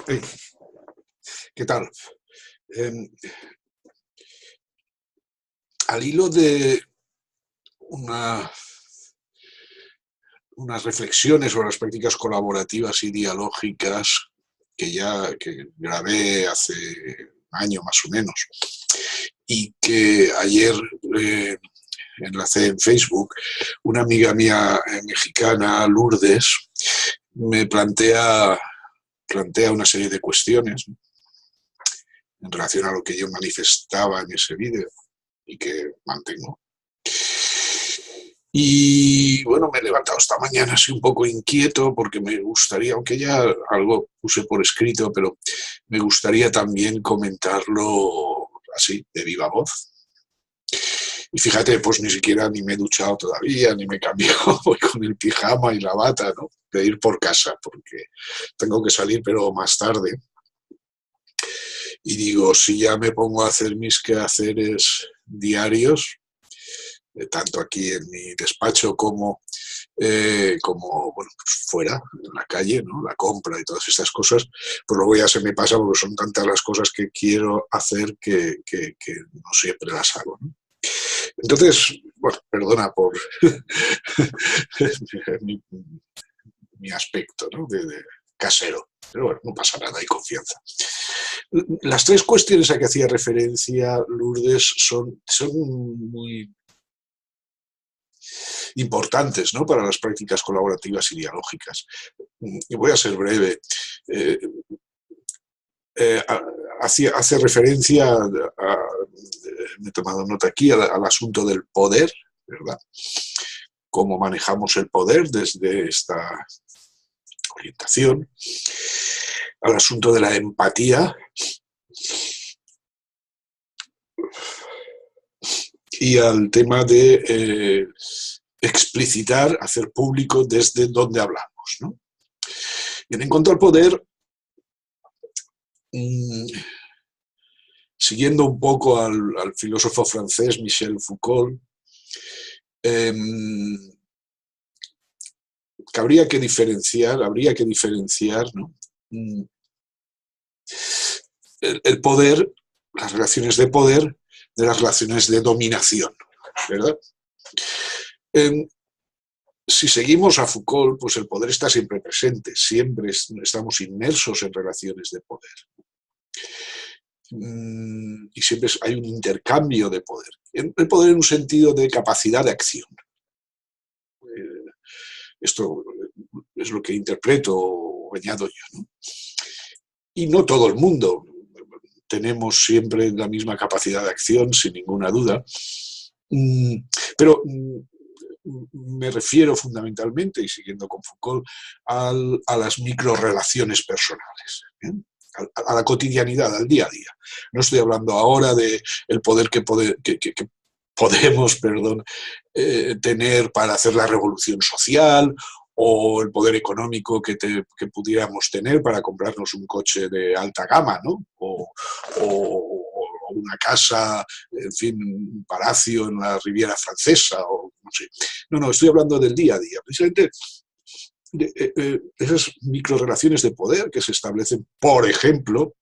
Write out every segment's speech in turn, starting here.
Hey, ¿qué tal? Em, Al hilo de una- unas reflexiones sobre las prácticas colaborativas y dialógicas que grabé hace un año más o menos y que ayer eh, enlacé en Facebook, una amiga mía mexicana, Lourdes, me plantea una serie de cuestiones en relación a lo que yo manifestaba en ese vídeo y que mantengo. Y bueno, me he levantado esta mañana así un poco inquieto porque me gustaría, aunque ya algo puse por escrito, pero me gustaría también comentarlo así, de viva voz. Y fíjate, pues ni siquiera ni me he duchado todavía, ni me he cambiado, voy con el pijama y la bata, ¿no? De ir por casa, porque tengo que salir, pero más tarde. Y digo, si ya me pongo a hacer mis quehaceres diarios, tanto aquí en mi despacho como bueno, pues fuera, en la calle, ¿no? La compra y todas estas cosas, pues luego ya se me pasa porque son tantas las cosas que quiero hacer que no siempre las hago, ¿no? Entonces, bueno, perdona por mi, mi, aspecto, ¿no? De casero, pero bueno, no pasa nada, hay confianza. Las tres cuestiones a que hacía referencia Lourdes son muy importantes, ¿no?, para las prácticas colaborativas y dialógicas. Y voy a ser breve. Eh, eh, hace referencia, me he tomado nota aquí, al asunto del poder, ¿verdad? Cómo manejamos el poder desde esta orientación, al asunto de la empatía y al tema de explicitar, hacer público desde donde hablamos, ¿no? Bien, en cuanto al poder, siguiendo un poco al filósofo francés Michel Foucault, eh, que habría que diferenciar, ¿no?, el poder, las relaciones de poder, de las relaciones de dominación, ¿verdad? Eh, si seguimos a Foucault, pues el poder está siempre presente, siempre estamos inmersos en relaciones de poder. Y siempre hay un intercambio de poder. El poder en un sentido de capacidad de acción. Esto es lo que interpreto o añado yo, ¿no? Y no todo el mundo tenemos siempre la misma capacidad de acción, sin ninguna duda. Pero me refiero fundamentalmente, y siguiendo con Foucault, a las microrelaciones personales, ¿eh?, a la cotidianidad, al día a día. No estoy hablando ahora del poder que podemos, perdón, tener para hacer la revolución social, o el poder económico que pudiéramos tener para comprarnos un coche de alta gama, ¿no? O una casa, en fin, un palacio en la Riviera Francesa, o no sé. No, estoy hablando del día a día, precisamente de esas microrelaciones de poder que se establecen, por ejemplo,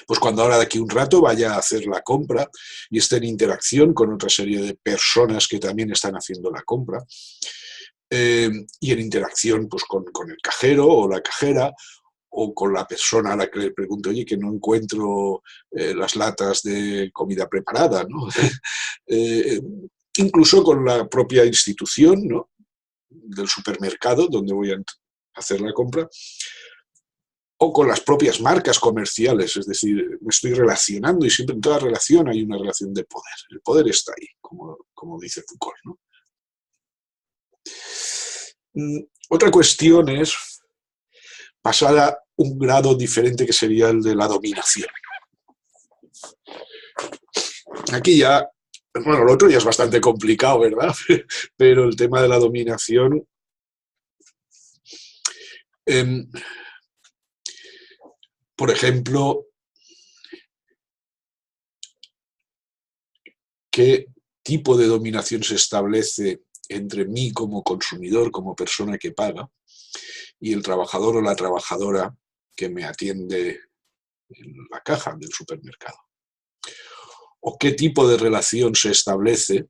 pues cuando ahora de aquí un rato vaya a hacer la compra y esté en interacción con otra serie de personas que también están haciendo la compra, y en interacción pues con el cajero o la cajera, o con la persona a la que le pregunto, oye, que no encuentro las latas de comida preparada, ¿no? eh, Incluso con la propia institución, ¿no?, del supermercado donde voy a hacer la compra, o con las propias marcas comerciales, es decir, me estoy relacionando y siempre en toda relación hay una relación de poder. El poder está ahí, como dice Foucault, ¿no? Otra cuestión es pasar a un grado diferente, que sería el de la dominación. Aquí ya, bueno, lo otro ya es bastante complicado, ¿verdad? Pero el tema de la dominación, eh, por ejemplo, ¿qué tipo de dominación se establece entre mí como consumidor, como persona que paga, y el trabajador o la trabajadora que me atiende en la caja del supermercado. O qué tipo de relación se establece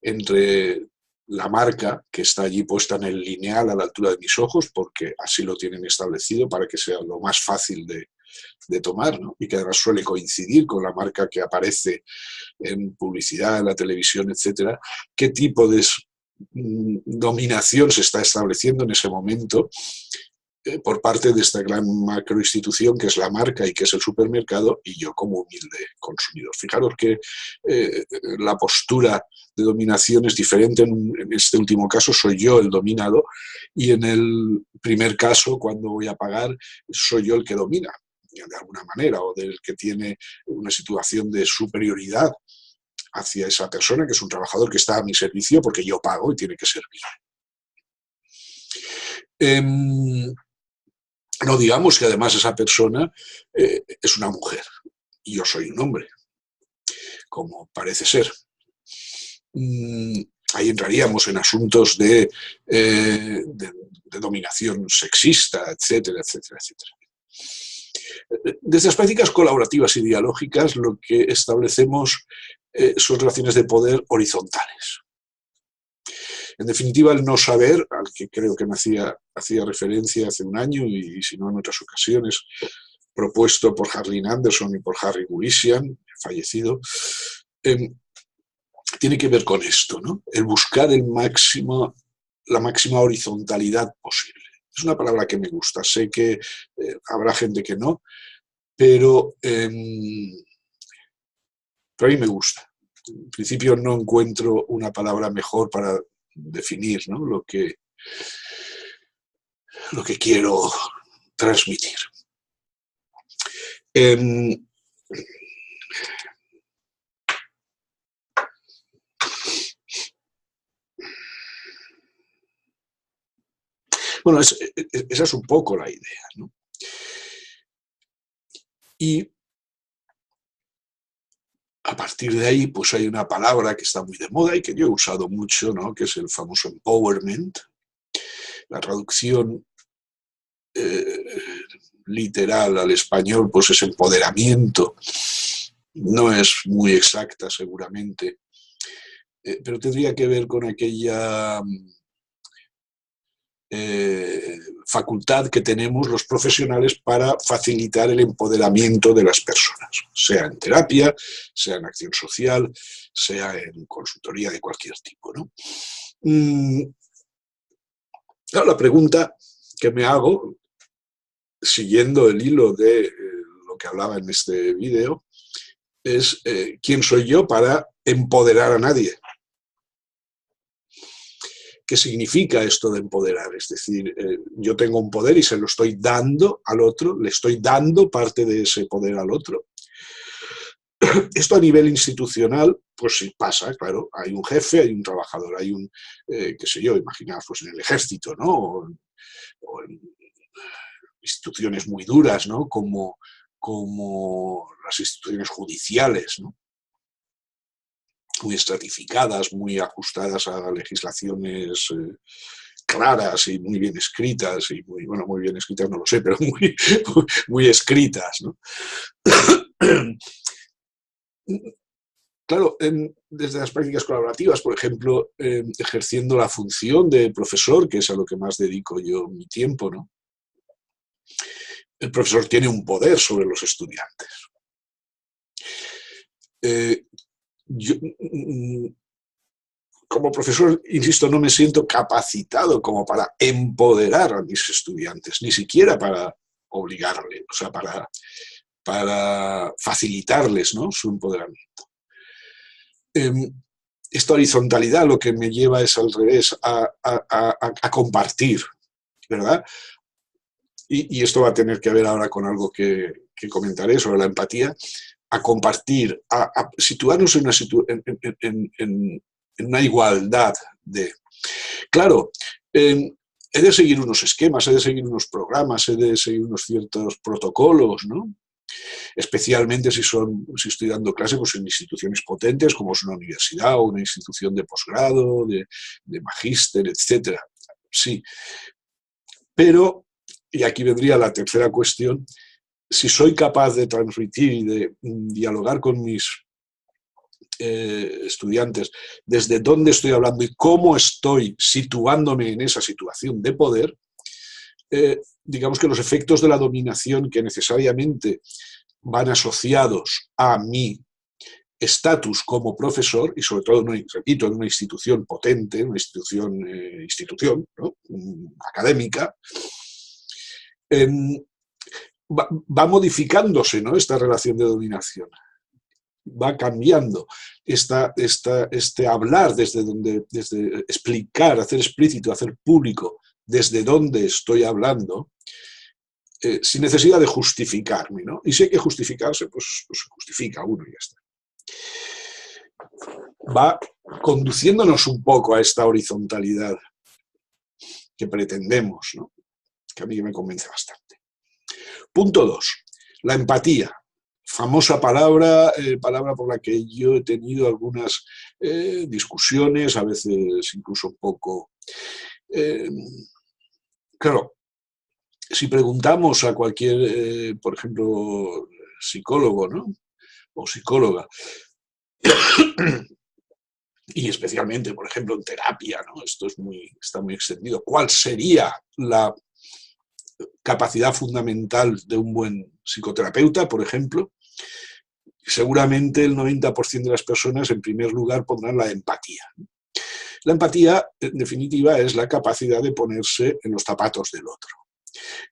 entre la marca que está allí puesta en el lineal a la altura de mis ojos, porque así lo tienen establecido para que sea lo más fácil de tomar, ¿no? Y que además suele coincidir con la marca que aparece en publicidad, en la televisión, etcétera. ¿Qué tipo de dominación se está estableciendo en ese momento por parte de esta gran macroinstitución que es la marca y que es el supermercado, y yo como humilde consumidor? Fijaros que la postura de dominación es diferente. En este último caso soy yo el dominado, y en el primer caso, cuando voy a pagar, soy yo el que domina de alguna manera, o del que tiene una situación de superioridad hacia esa persona, que es un trabajador que está a mi servicio porque yo pago y tiene que servir. No digamos que además esa persona es una mujer y yo soy un hombre, como parece ser. Ahí entraríamos en asuntos de dominación sexista, etcétera, etcétera, etcétera. Desde las prácticas colaborativas y dialógicas lo que establecemos son relaciones de poder horizontales. En definitiva, el no saber, al que creo que me hacía referencia hace un año y si no en otras ocasiones, propuesto por Harlin Anderson y por Harry Gurisian, fallecido, tiene que ver con esto, ¿no? El buscar la máxima horizontalidad posible. Es una palabra que me gusta, sé que habrá gente que no, pero a mí me gusta. En principio no encuentro una palabra mejor para definir, ¿no?, lo que quiero transmitir. Bueno, esa es un poco la idea, ¿no? Y a partir de ahí, pues hay una palabra que está muy de moda y que yo he usado mucho, ¿no?, que es el famoso empowerment. La traducción literal al español pues es empoderamiento. No es muy exacta seguramente, pero tendría que ver con aquella facultad que tenemos los profesionales para facilitar el empoderamiento de las personas, sea en terapia, sea en acción social, sea en consultoría de cualquier tipo, ¿no? Claro, la pregunta que me hago, siguiendo el hilo de lo que hablaba en este vídeo, es ¿quién soy yo para empoderar a nadie? ¿Qué significa esto de empoderar? Es decir, yo tengo un poder y se lo estoy dando al otro, le estoy dando parte de ese poder al otro. Esto a nivel institucional, pues sí pasa, claro. Hay un jefe, hay un trabajador, hay un, qué sé yo, imaginaos, pues en el ejército, ¿no? O en instituciones muy duras, ¿no?, como las instituciones judiciales, ¿no?, muy estratificadas, muy ajustadas a legislaciones claras y muy bien escritas, y muy bien escritas no lo sé, pero muy escritas, ¿no? Claro, desde las prácticas colaborativas, por ejemplo, ejerciendo la función de profesor, que es a lo que más dedico yo mi tiempo, ¿no?, el profesor tiene un poder sobre los estudiantes. Yo, como profesor, insisto, no me siento capacitado como para empoderar a mis estudiantes, ni siquiera para obligarles, o sea, para facilitarles, ¿no?, su empoderamiento. Esta horizontalidad lo que me lleva es al revés, a compartir, ¿verdad? Y esto va a tener que ver ahora con algo que comentaré sobre la empatía, a compartir, a situarnos en una igualdad de... Claro, he de seguir unos esquemas, he de seguir unos programas, he de seguir unos ciertos protocolos, ¿no? Especialmente si estoy dando clase pues en instituciones potentes como es una universidad o una institución de posgrado, de magíster, etcétera. Sí, pero y aquí vendría la tercera cuestión, si soy capaz de transmitir y de dialogar con mis estudiantes desde dónde estoy hablando y cómo estoy situándome en esa situación de poder, digamos que los efectos de la dominación que necesariamente van asociados a mi estatus como profesor, y sobre todo, repito, en una institución potente, una institución ¿no? académica, va modificándose, ¿no? Esta relación de dominación. Va cambiando este hablar desde explicar, hacer explícito, hacer público desde dónde estoy hablando, sin necesidad de justificarme, ¿no? Y si hay que justificarse, pues se justifica uno y ya está. Va conduciéndonos un poco a esta horizontalidad que pretendemos, ¿no? Que a mí me convence bastante. Punto 2. La empatía. Famosa palabra, palabra por la que yo he tenido algunas discusiones, a veces incluso un poco... claro, si preguntamos a cualquier, por ejemplo, psicólogo, ¿no? O psicóloga, y especialmente, por ejemplo, en terapia, ¿no? Esto está muy extendido. ¿Cuál sería la capacidad fundamental de un buen psicoterapeuta, por ejemplo? Seguramente el 90% de las personas, en primer lugar, pondrán la empatía. La empatía, en definitiva, es la capacidad de ponerse en los zapatos del otro.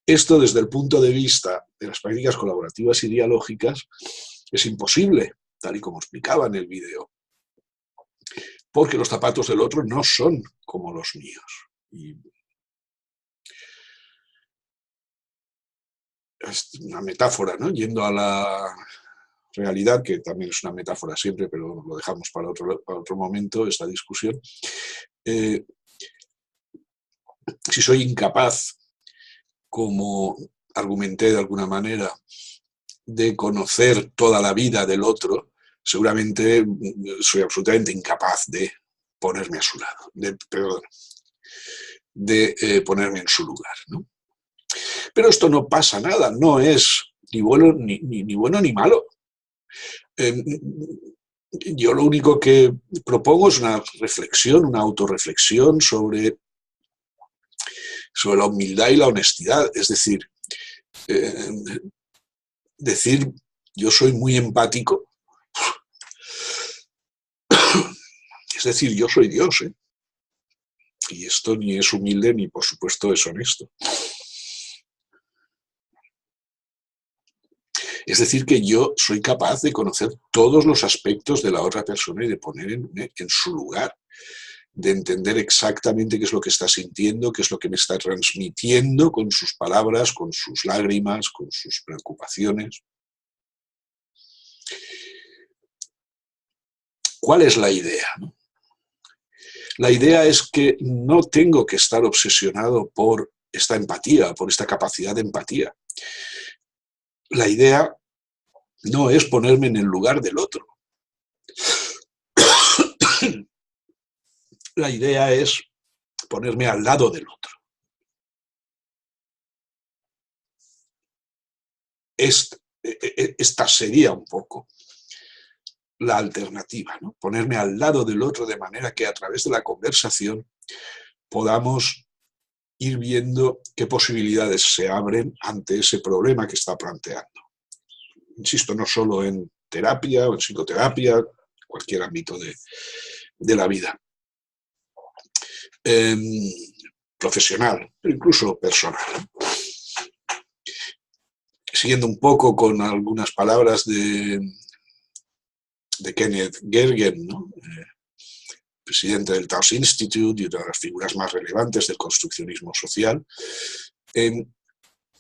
Esto, desde el punto de vista de las prácticas colaborativas y dialógicas, es imposible, tal y como explicaba en el vídeo, porque los zapatos del otro no son como los míos. Y es una metáfora, ¿no? Yendo a la realidad, que también es una metáfora siempre, pero lo dejamos para otro momento, esta discusión. Si soy incapaz, como argumenté de alguna manera, de conocer toda la vida del otro, seguramente soy absolutamente incapaz de ponerme a su lado, de ponerme en su lugar, ¿no? Pero esto no pasa nada, no es ni bueno ni malo. Yo lo único que propongo es una reflexión, una autorreflexión sobre la humildad y la honestidad. Es decir, decir yo soy muy empático, es decir, yo soy Dios, ¿eh? Y esto ni es humilde ni, por supuesto, es honesto. Es decir, que yo soy capaz de conocer todos los aspectos de la otra persona y de poner en su lugar, de entender exactamente qué es lo que está sintiendo, qué es lo que me está transmitiendo con sus palabras, con sus lágrimas, con sus preocupaciones. ¿Cuál es la idea? La idea es que no tengo que estar obsesionado por esta empatía, por esta capacidad de empatía. La idea no es ponerme en el lugar del otro. La idea es ponerme al lado del otro. Esta sería un poco la alternativa, ¿no? Ponerme al lado del otro de manera que a través de la conversación podamos ir viendo qué posibilidades se abren ante ese problema que está planteando. Insisto, no solo en terapia o en psicoterapia, cualquier ámbito de la vida. Profesional, pero incluso personal. Siguiendo un poco con algunas palabras de Kenneth Gergen, ¿no? Presidente del Taos Institute y una de las figuras más relevantes del construccionismo social,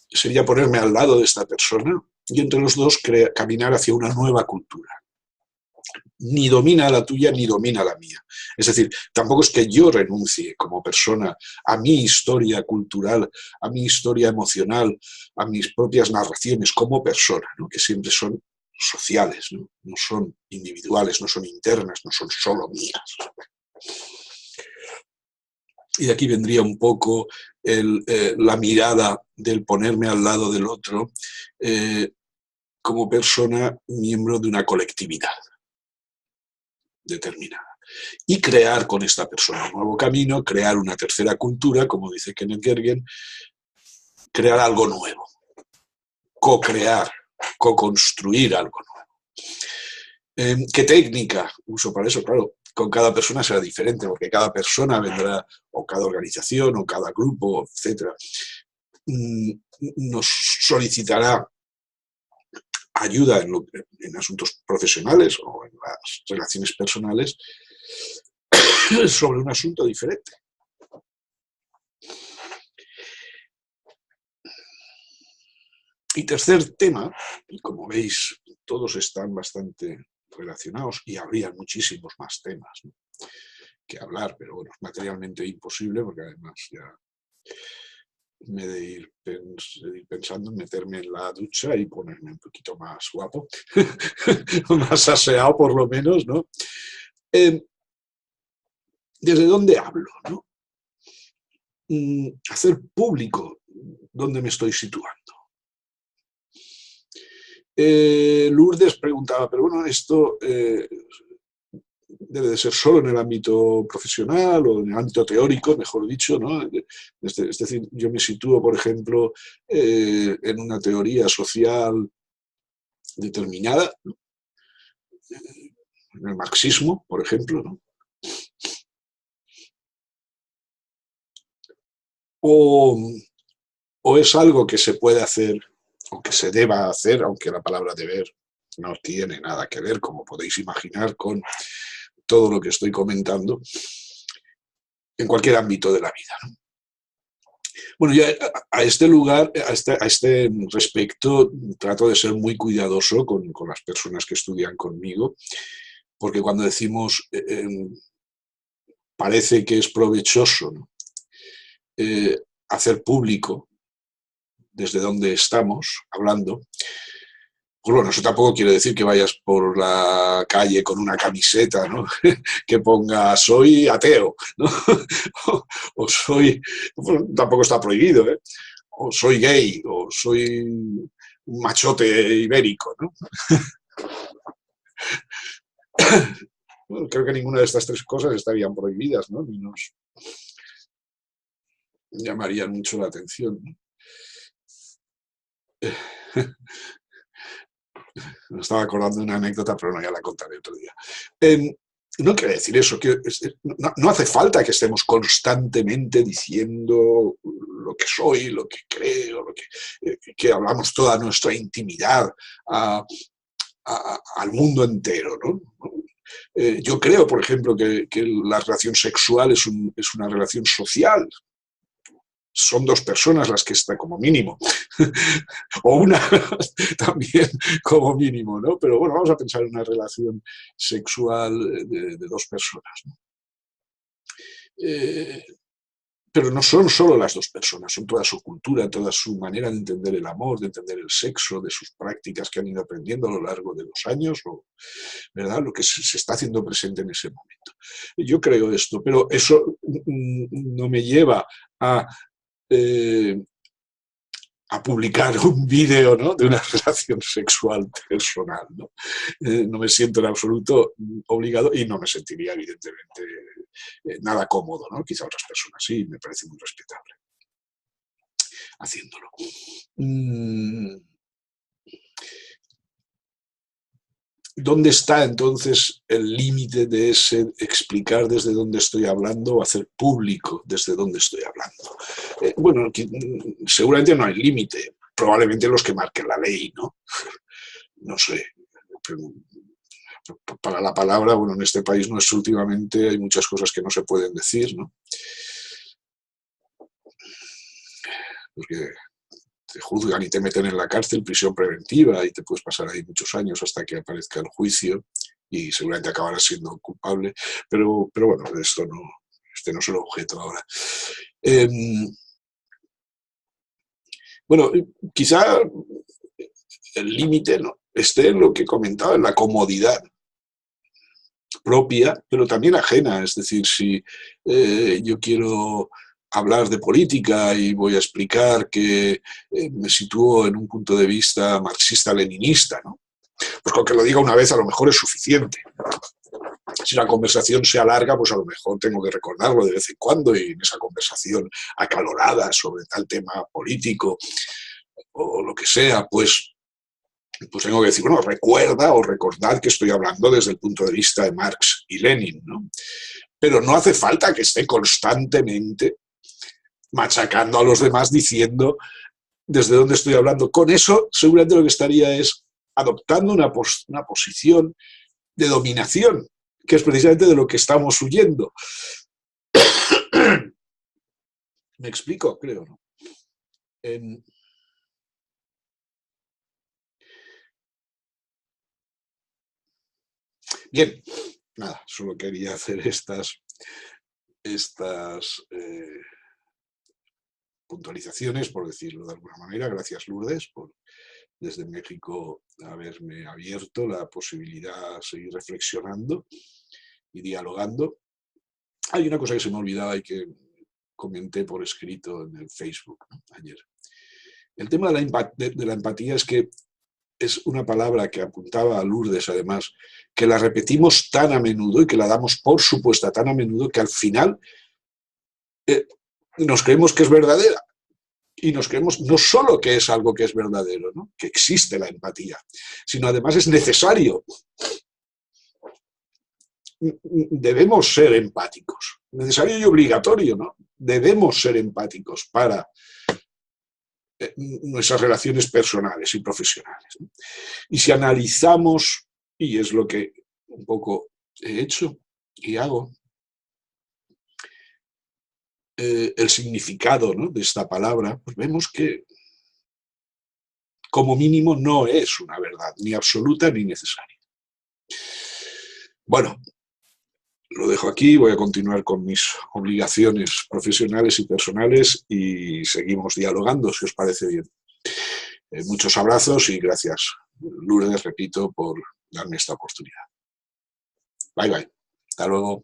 sería ponerme al lado de esta persona y entre los dos caminar hacia una nueva cultura. Ni domina la tuya ni domina la mía. Es decir, tampoco es que yo renuncie como persona a mi historia cultural, a mi historia emocional, a mis propias narraciones como persona, ¿no? Que siempre son sociales, ¿no? No son individuales, no son internas, no son solo mías. Y de aquí vendría un poco la mirada del ponerme al lado del otro como persona miembro de una colectividad determinada. Y crear con esta persona un nuevo camino, crear una tercera cultura, como dice Kenneth Gergen, crear algo nuevo, co-crear, co-construir algo nuevo. ¿Qué técnica uso para eso? Claro, con cada persona será diferente, porque cada persona vendrá, o cada organización, o cada grupo, etcétera, nos solicitará ayuda en asuntos profesionales o en las relaciones personales sobre un asunto diferente. Y tercer tema, y como veis, todos están bastante relacionados y habría muchísimos más temas, ¿no?, que hablar, pero bueno, es materialmente imposible porque además ya me he de ir pensando en meterme en la ducha y ponerme un poquito más guapo, más aseado por lo menos, ¿no? ¿Desde dónde hablo, no? Hacer público dónde me estoy situando. Lourdes preguntaba, pero bueno, esto debe de ser solo en el ámbito profesional o en el ámbito teórico, mejor dicho, ¿no? Es decir, yo me sitúo, por ejemplo, en una teoría social determinada, ¿no?, en el marxismo, por ejemplo, ¿no? O es algo que se puede hacer o que se deba hacer, aunque la palabra deber no tiene nada que ver, como podéis imaginar, con todo lo que estoy comentando, en cualquier ámbito de la vida, ¿no? Bueno, yo a este lugar, a este respecto, trato de ser muy cuidadoso con las personas que estudian conmigo, porque cuando decimos parece que es provechoso, ¿no?, hacer público desde donde estamos hablando, pues bueno, eso tampoco quiere decir que vayas por la calle con una camiseta, ¿no?, que ponga soy ateo, ¿no? o soy, bueno, tampoco está prohibido, ¿eh?, o soy gay, o soy un machote ibérico, ¿no? Bueno, creo que ninguna de estas tres cosas estarían prohibidas, ¿no?, ni nos llamarían mucho la atención, ¿no? Me estaba acordando de una anécdota, pero no, ya la contaré otro día. No quiere decir eso, que no hace falta que estemos constantemente diciendo lo que soy, lo que creo, que hablamos toda nuestra intimidad al mundo entero, ¿no? Yo creo, por ejemplo, que la relación sexual es una relación social. Son dos personas las que están como mínimo, o una también como mínimo, ¿no? Pero bueno, vamos a pensar en una relación sexual de dos personas, ¿no? Pero no son solo las dos personas, son toda su cultura, toda su manera de entender el amor, de entender el sexo, de sus prácticas que han ido aprendiendo a lo largo de los años, ¿verdad?, lo que se está haciendo presente en ese momento. Yo creo esto, pero eso no me lleva a publicar un vídeo, ¿no?, de una relación sexual personal, ¿no? No me siento en absoluto obligado y no me sentiría, evidentemente, nada cómodo, ¿no? Quizá otras personas sí, me parece muy respetable haciéndolo. ¿Dónde está entonces el límite de ese explicar desde dónde estoy hablando o hacer público desde dónde estoy hablando? Bueno, seguramente no hay límite, probablemente los que marquen la ley, ¿no? No sé. Para la palabra, bueno, en este país nuestro últimamente hay muchas cosas que no se pueden decir, ¿no? Porque te juzgan y te meten en la cárcel, prisión preventiva, y te puedes pasar ahí muchos años hasta que aparezca el juicio y seguramente acabarás siendo culpable. Pero bueno, esto no, este no es el objeto ahora. Bueno, quizá el límite, ¿no?, esté en lo que comentaba, en la comodidad propia, pero también ajena. Es decir, si yo quiero hablar de política y voy a explicar que me sitúo en un punto de vista marxista-leninista, ¿no? Pues con que lo diga una vez a lo mejor es suficiente. Si la conversación se alarga, pues a lo mejor tengo que recordarlo de vez en cuando y en esa conversación acalorada sobre tal tema político o lo que sea, pues tengo que decir, bueno, recuerda o recordad que estoy hablando desde el punto de vista de Marx y Lenin, ¿no? Pero no hace falta que esté constantemente machacando a los demás diciendo desde dónde estoy hablando. Con eso seguramente lo que estaría es adoptando una posición de dominación, que es precisamente de lo que estamos huyendo. ¿Me explico? Creo, ¿no? Bien, nada, solo quería hacer estas puntualizaciones, por decirlo de alguna manera. Gracias, Lourdes, por desde México haberme abierto la posibilidad de seguir reflexionando y dialogando. Hay una cosa que se me olvidaba y que comenté por escrito en el Facebook, ¿no? Ayer. El tema de la empatía es que es una palabra que apuntaba a Lourdes, además, que la repetimos tan a menudo y que la damos por supuesta tan a menudo que al final nos creemos que es verdadera. Y nos creemos no solo que es algo que es verdadero, ¿no? Que existe la empatía, sino además es necesario. Debemos ser empáticos. Necesario y obligatorio, ¿no? Debemos ser empáticos para nuestras relaciones personales y profesionales, ¿no? Y si analizamos, y es lo que un poco he hecho y hago, el significado, ¿no?, de esta palabra, pues vemos que como mínimo no es una verdad, ni absoluta ni necesaria. Bueno, lo dejo aquí, voy a continuar con mis obligaciones profesionales y personales y seguimos dialogando, si os parece bien. Muchos abrazos y gracias, Lourdes, repito, por darme esta oportunidad. Bye, bye. Hasta luego.